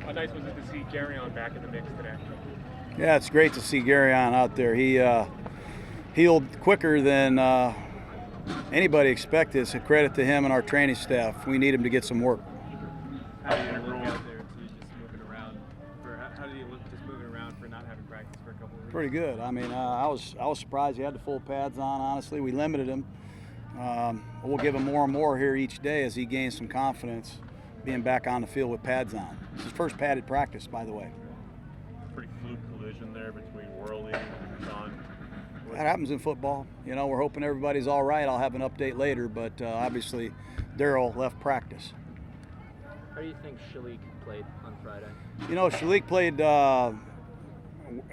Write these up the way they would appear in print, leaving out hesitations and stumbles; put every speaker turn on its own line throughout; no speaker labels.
How nice was it to see Garyon back in the mix today?
Yeah, it's great to see Garyon out there. He healed quicker than anybody expected. It's a credit to him and our training staff. We need him to get some work.
How did you look out there too, just moving around? How did you look just moving around for not having practice for a couple of weeks?
Pretty good. I mean, I was surprised he had the full pads on. Honestly, we limited him. We'll give him more and more here each day as he gains some confidence, being back on the field with pads on. It's his first padded practice, by the way.
Pretty fluke collision there between Worley and Jon.
That happens in football. You know, we're hoping everybody's all right. I'll have an update later, but obviously Darryl left practice.
How do you think Shalik played on Friday?
You know, Shalik played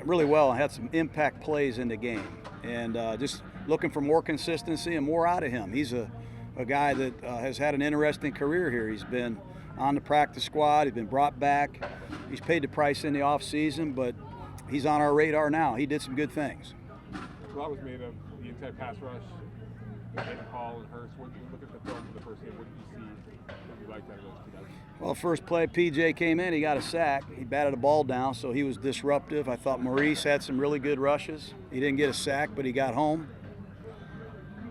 really well and had some impact plays in the game. And just looking for more consistency and more out of him. He's a guy that has had an interesting career here. He's been on the practice squad. He's been brought back. He's paid the price in the offseason, but he's on our radar now. He did some good things.
A lot was made of the inside pass rush, Hayden Hall and Hurst. When you look at the film for the first game, what did you see that you liked out of those two guys?
Well, first play, PJ came in. He got a sack. He batted the ball down, so he was disruptive. I thought Maurice had some really good rushes. He didn't get a sack, but he got home.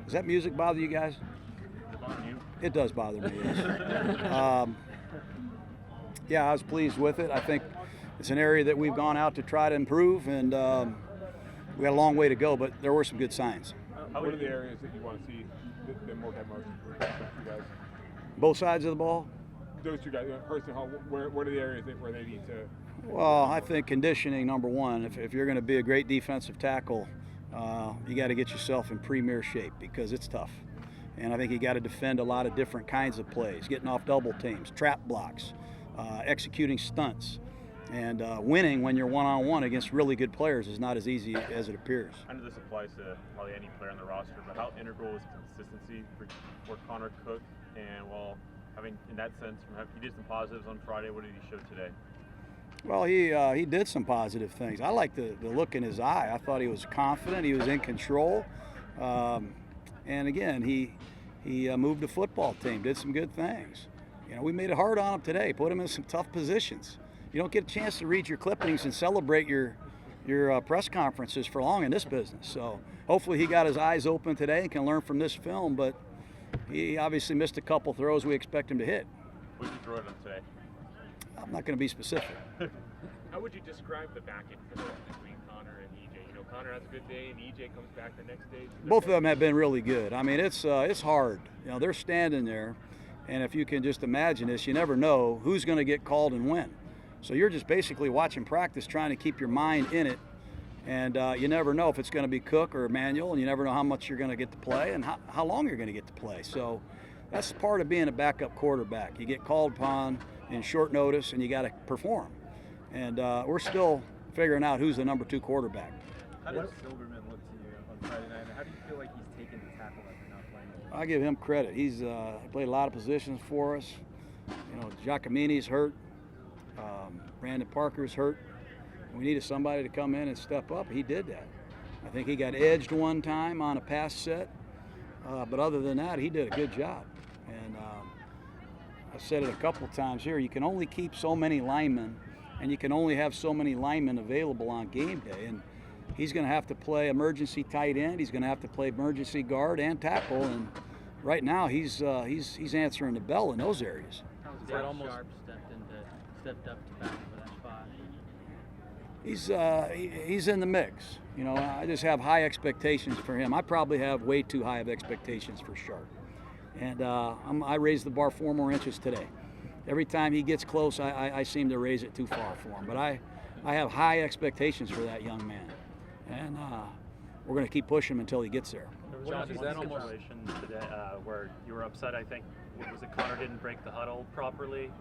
Does that music bother you guys? It does bother me, yes. Yeah, I was pleased with it. I think it's an area that we've gone out to try to improve, and we got a long way to go, but there were some good signs.
What are the areas that you want to see them work at most for those two guys?
Both sides of the ball?
Those two guys, Hurst and Hall, where are the areas where they need to?
Well, I think conditioning, number one. If you're going to be a great defensive tackle, you got to get yourself in premier shape because it's tough. And I think you got to defend a lot of different kinds of plays, getting off double teams, trap blocks, executing stunts. And winning when you're one-on-one against really good players is not as easy as it appears.
I know this applies to probably any player on the roster, but how integral is consistency for Connor Cook? And while having, in that sense, he did some positives on Friday, what did he show today?
Well, he did some positive things. I like the look in his eye. I thought he was confident. He was in control. And again, he moved the football team, did some good things. You know, we made it hard on him today, put him in some tough positions. You don't get a chance to read your clippings and celebrate your press conferences for long in this business. So hopefully he got his eyes open today and can learn from this film, but he obviously missed a couple throws we expect him to hit.
What did you throw at him today?
I'm not going to be specific.
How would you describe the back end for between Connor and EJ? You know, Connor has a good day and EJ comes back the next day.
Both of them have been really good. I mean, it's hard. You know, they're standing there, and if you can just imagine this, you never know who's going to get called and when. So you're just basically watching practice, trying to keep your mind in it, and you never know if it's going to be Cook or Emmanuel, and you never know how much you're going to get to play and how long you're going to get to play. So that's part of being a backup quarterback. You get called upon in short notice, and you got to perform. And we're still figuring out who's the number 2 quarterback.
How did Silverman look to you on Friday night? How do you feel like he's taken the tackle after not playing?
I give him credit. He's played a lot of positions for us. You know, Giacomini's hurt. Brandon Parker's hurt. We needed somebody to come in and step up. He did that. I think he got edged one time on a pass set. But other than that, he did a good job. And I said it a couple times here, you can only keep so many linemen, and you can only have so many linemen available on game day. And he's going to have to play emergency tight end. He's going to have to play emergency guard and tackle. And right now, he's answering the bell in those areas.
How's that almost Sharp stepped up to back for that spot?
He's in the mix. You know, I just have high expectations for him. I probably have way too high of expectations for Sharp. And I raised the bar 4 more inches today. Every time he gets close, I seem to raise it too far for him. But I have high expectations for that young man. And we're going to keep pushing him until he gets there.
Jon, is that almost situation today where you were upset, I think, was it Connor didn't break the huddle properly?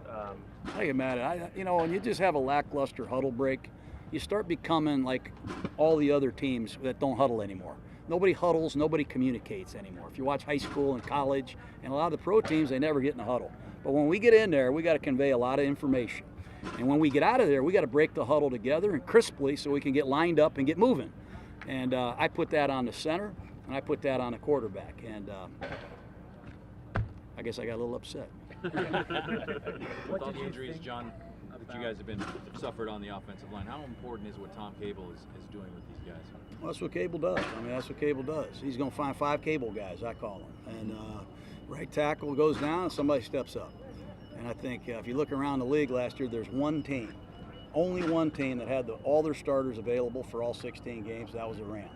I get mad at it. You know, when you just have a lackluster huddle break, you start becoming like all the other teams that don't huddle anymore. Nobody huddles, nobody communicates anymore. If you watch high school and college and a lot of the pro teams, they never get in a huddle. But when we get in there, we got to convey a lot of information. And when we get out of there, we got to break the huddle together and crisply so we can get lined up and get moving. And I put that on the center, and I put that on the quarterback. And I guess I got a little upset.
With all the injuries, Jon,
But you guys have been suffered on the offensive line. How important is what Tom Cable is doing with these guys?
Well, that's what Cable does. I mean, that's what Cable does. He's going to find 5 Cable guys, I call them. And right tackle goes down and somebody steps up. And I think if you look around the league last year, there's one team, only one team that had all their starters available for all 16 games. That was the Rams.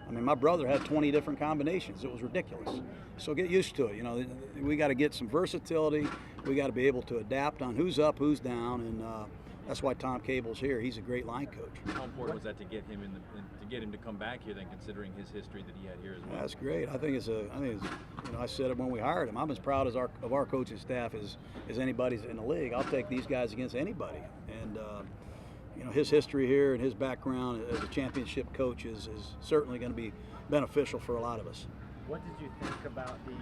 I mean, my brother had 20 different combinations. It was ridiculous. So get used to it. You know, we got to get some versatility. We got to be able to adapt on who's up, who's down, and that's why Tom Cable's here. He's a great line coach.
How important was that to get him to get him to come back here, then, considering his history that he had here as well?
That's great. I think it's you know, I said it when we hired him. I'm as proud of our coaching staff as anybody's in the league. I'll take these guys against anybody. And you know, his history here and his background as a championship coach is certainly going to be beneficial for a lot of us.
What did you think about the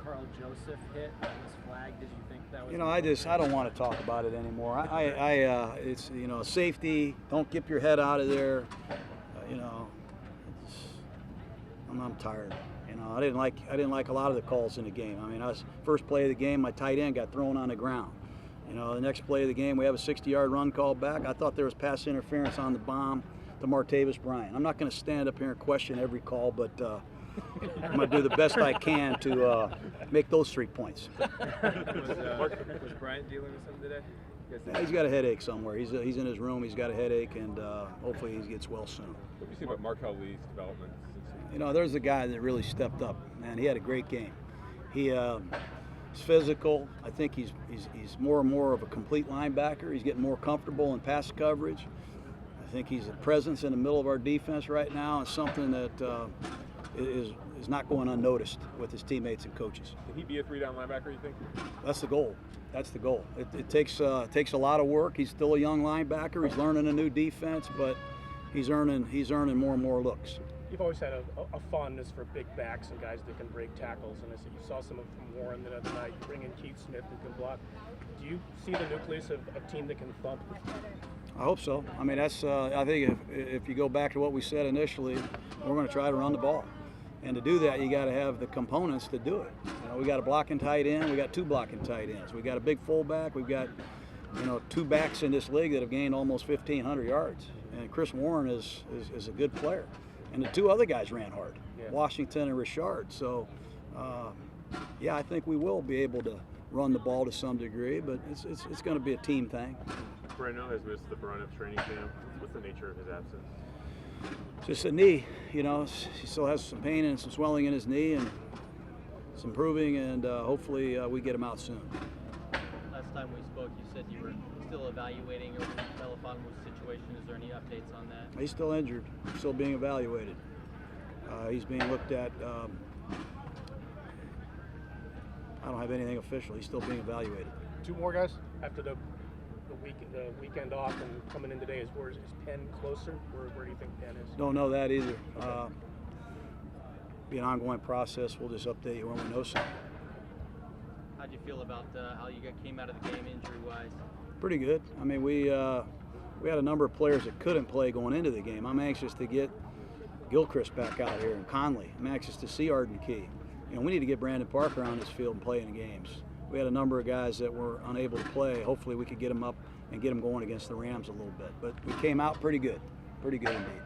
Carl Joseph hit that was flagged? Did you think that was?
You know, I don't want to talk about it anymore. It's, you know, safety. Don't get your head out of there. You know, I'm tired. You know, I didn't like a lot of the calls in the game. I mean, first play of the game, my tight end got thrown on the ground. You know, the next play of the game, we have a 60-yard run called back. I thought there was pass interference on the bomb to Martavis Bryant. I'm not going to stand up here and question every call, but I'm going to do the best I can to make those 3 points.
Was Bryant dealing with something today?
Yeah, he's got a headache somewhere. He's in his room. He's got a headache, and hopefully he gets well soon.
What do you think about Markel Lee's development?
You know, there's a guy that really stepped up, man. He had a great game. He's physical. I think he's more and more of a complete linebacker. He's getting more comfortable in pass coverage. I think he's a presence in the middle of our defense right now, and something that is not going unnoticed with his teammates and coaches.
Can he be a 3-down linebacker, you think?
That's the goal. That's the goal. It takes a lot of work. He's still a young linebacker. He's learning a new defense, but he's earning more and more looks.
You've always had a fondness for big backs and guys that can break tackles, and I said you saw some of from Warren the other night. You bring in Keith Smith who can block. Do you see the nucleus of a team that can thump?
I hope so. I mean, that's. I think if you go back to what we said initially, we're going to try to run the ball, and to do that, you got to have the components to do it. You know, we got a blocking tight end. We got 2 blocking tight ends. We got a big fullback. We've got, you know, 2 backs in this league that have gained almost 1,500 yards. And Chris Warren is a good player. And the 2 other guys ran hard, Washington and Richard. So, yeah, I think we will be able to run the ball to some degree, but it's going to be a team thing.
Breno has missed the brunt of training camp. What's the nature of his absence?
Just a knee, you know. He still has some pain and some swelling in his knee, and it's improving, and hopefully we get him out soon.
Last time we spoke, you said you were still evaluating your Melifonwo's situation. Is there any updates on that?
He's still injured, still being evaluated. He's being looked at. I don't have anything official. He's still being evaluated.
2 more guys after the weekend off and coming in today. Is Penn closer? Where do you think Penn is?
Don't know that either. Be an ongoing process. We'll just update you when we know something.
How do you feel about how you came out of the game injury-wise?
Pretty good. I mean, we had a number of players that couldn't play going into the game. I'm anxious to get Gilchrist back out here and Conley. I'm anxious to see Arden Key. You know, we need to get Brandon Parker on this field and play in the games. We had a number of guys that were unable to play. Hopefully we could get them up and get them going against the Rams a little bit. But we came out pretty good indeed.